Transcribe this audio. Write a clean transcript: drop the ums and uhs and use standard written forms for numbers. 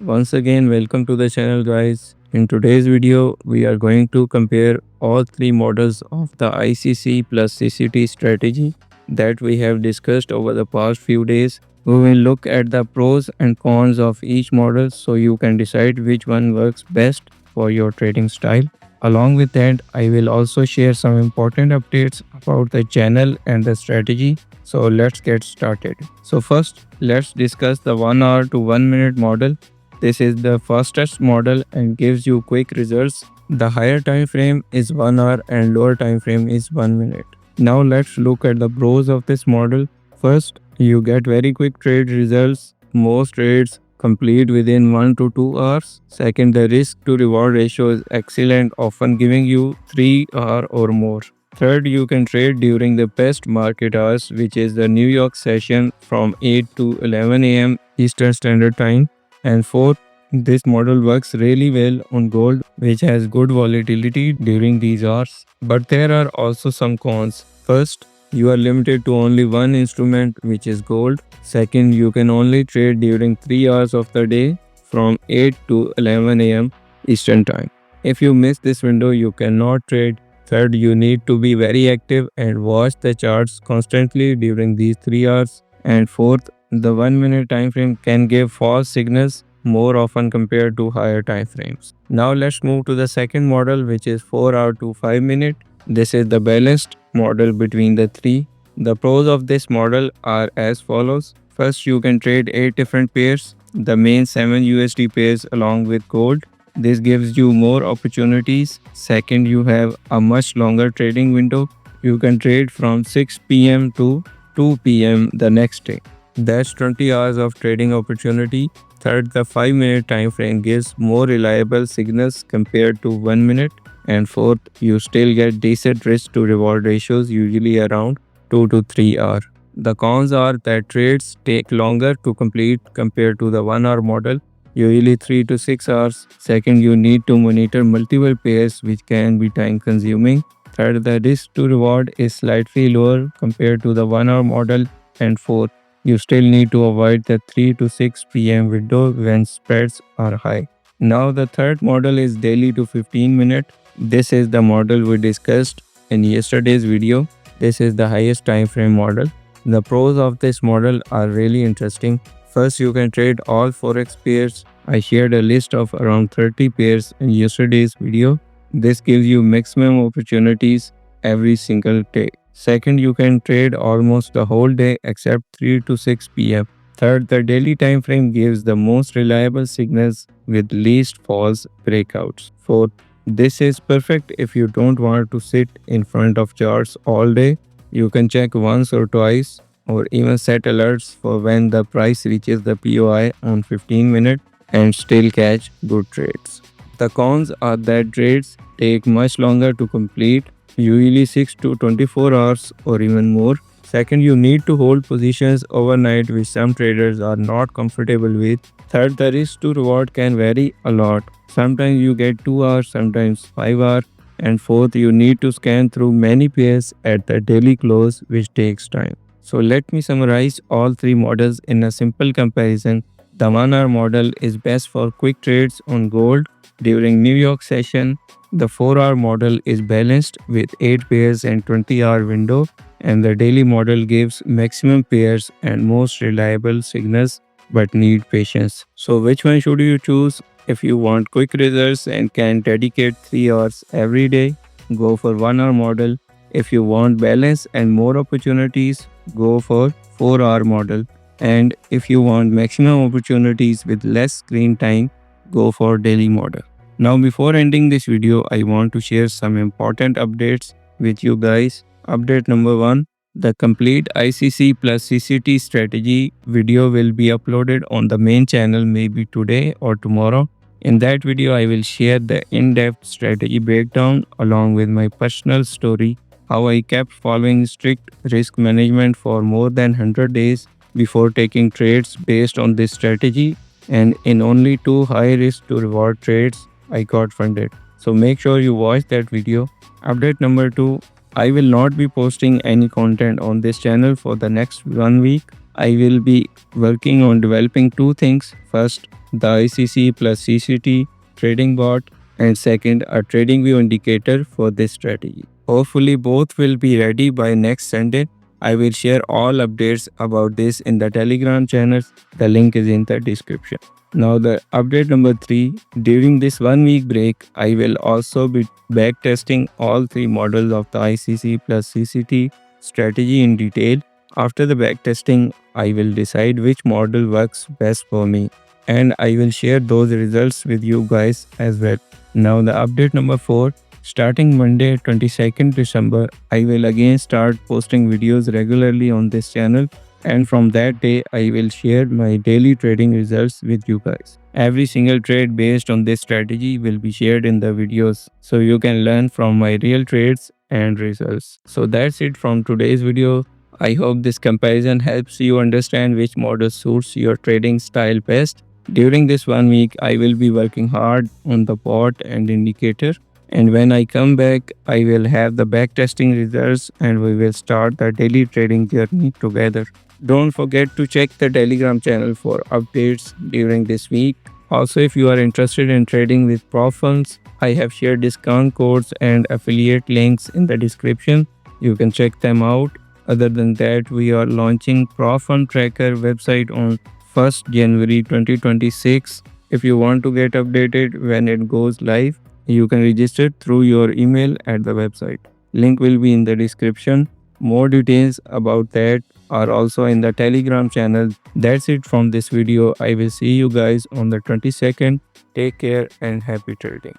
Once again, welcome to the channel, guys. In today's video, we are going to compare all three models of the ICC plus CCT strategy that we have discussed over the past few days. We will look at the pros and cons of each model so you can decide which one works best for your trading style. Along with that, I will also share some important updates about the channel and the strategy. So let's get started. So first, let's discuss the 1 hour to 1 minute model. This is the fastest model and gives you quick results. The higher time frame is 1 hour and lower time frame is 1 minute. Now let's look at the pros of this model. First, you get very quick trade results. Most trades complete within 1 to 2 hours. Second, the risk to reward ratio is excellent, often giving you 3 hours or more. Third, you can trade during the best market hours, which is the New York session from 8 to 11 a.m. Eastern Standard Time. And fourth, this model works really well on gold, which has good volatility during these hours. But there are also some cons. First, you are limited to only one instrument, which is gold. Second, you can only trade during 3 hours of the day from 8 to 11 am Eastern Time. If you miss this window, you cannot trade. Third, you need to be very active and watch the charts constantly during these 3 hours. And fourth, the 1 minute time frame can give false signals more often compared to higher time frames. Now let's move to the second model, which is 4 hour to 5 minute. This is the balanced model between the three. The pros of this model are as follows. First, you can trade 8 different pairs, the main 7 USD pairs along with gold. This gives you more opportunities. Second, you have a much longer trading window. You can trade from 6 pm to 2 p.m. the next day. That's 20 hours of trading opportunity. Third, the 5 minute time frame gives more reliable signals compared to 1 minute. And fourth, you still get decent risk to reward ratios, usually around 2 to 3 hours. The cons are that trades take longer to complete compared to the 1 hour model, usually 3 to 6 hours. Second, you need to monitor multiple pairs, which can be time consuming. Third, the risk to reward is slightly lower compared to the 1 hour model. And fourth, you still need to avoid the 3 to 6 pm window when spreads are high. Now the third model is daily to 15 minute. This is the model we discussed in yesterday's video. This is the highest time frame model. The pros of this model are really interesting. First, you can trade all forex pairs. I shared a list of around 30 pairs in yesterday's video. This gives you maximum opportunities every single day. Second, you can trade almost the whole day except 3 to 6 pm. Third, the daily time frame gives the most reliable signals with least false breakouts. Fourth, this is perfect if you don't want to sit in front of charts all day. You can check once or twice or even set alerts for when the price reaches the POI on 15 minutes and still catch good trades. The cons are that trades take much longer to complete, usually 6 to 24 hours or even more. Second, you need to hold positions overnight, which some traders are not comfortable with. Third, the risk to reward can vary a lot. Sometimes you get 2 hours, sometimes 5 hours. And fourth, you need to scan through many pairs at the daily close, which takes time. So let me summarize all three models in a simple comparison. The 1 hour model is best for quick trades on gold during New York session. The 4 hour model is balanced with 8 pairs and 20-hour window, and the daily model gives maximum pairs and most reliable signals but need patience. So which one should you choose? If you want quick results and can dedicate 3 hours every day, go for 1 hour model. If you want balance and more opportunities, go for 4 hour model. And if you want maximum opportunities with less screen time, go for daily model. Now before ending this video, I want to share some important updates with you guys. Update number 1. The complete ICC plus CCT strategy video will be uploaded on the main channel maybe today or tomorrow. In that video, I will share the in-depth strategy breakdown along with my personal story, how I kept following strict risk management for more than 100 days before taking trades based on this strategy, and in only 2 high risk to reward trades, I got funded. So make sure you watch that video. Update number 2. I will not be posting any content on this channel for the next 1 week. I will be working on developing two things. First, the ICC plus CCT trading bot, and second, a trading view indicator for this strategy. Hopefully, both will be ready by next Sunday. I will share all updates about this in the Telegram channels. The link is in the description. Now, the update number 3, during this 1 week break, I will also be backtesting all three models of the ICC plus CCT strategy in detail. After the backtesting, I will decide which model works best for me, and I will share those results with you guys as well. Now, the update number 4, starting Monday 22nd December, I will again start posting videos regularly on this channel, and from that day I will share my daily trading results with you guys. Every single trade based on this strategy will be shared in the videos so you can learn from my real trades and results. So that's it from today's video. I hope this comparison helps you understand which model suits your trading style best. During this 1 week, I will be working hard on the bot and indicator. And when I come back, I will have the backtesting results and we will start the daily trading journey together. Don't forget to check the Telegram channel for updates during this week. Also, if you are interested in trading with prop firms, I have shared discount codes and affiliate links in the description. You can check them out. Other than that, we are launching Prop Firm Tracker website on 1st January 2026. If you want to get updated when it goes live, you can register through your email at the website. Link will be in the description. More details about that are also in the Telegram channel. That's it from this video. I will see you guys on the 22nd. Take care and happy trading.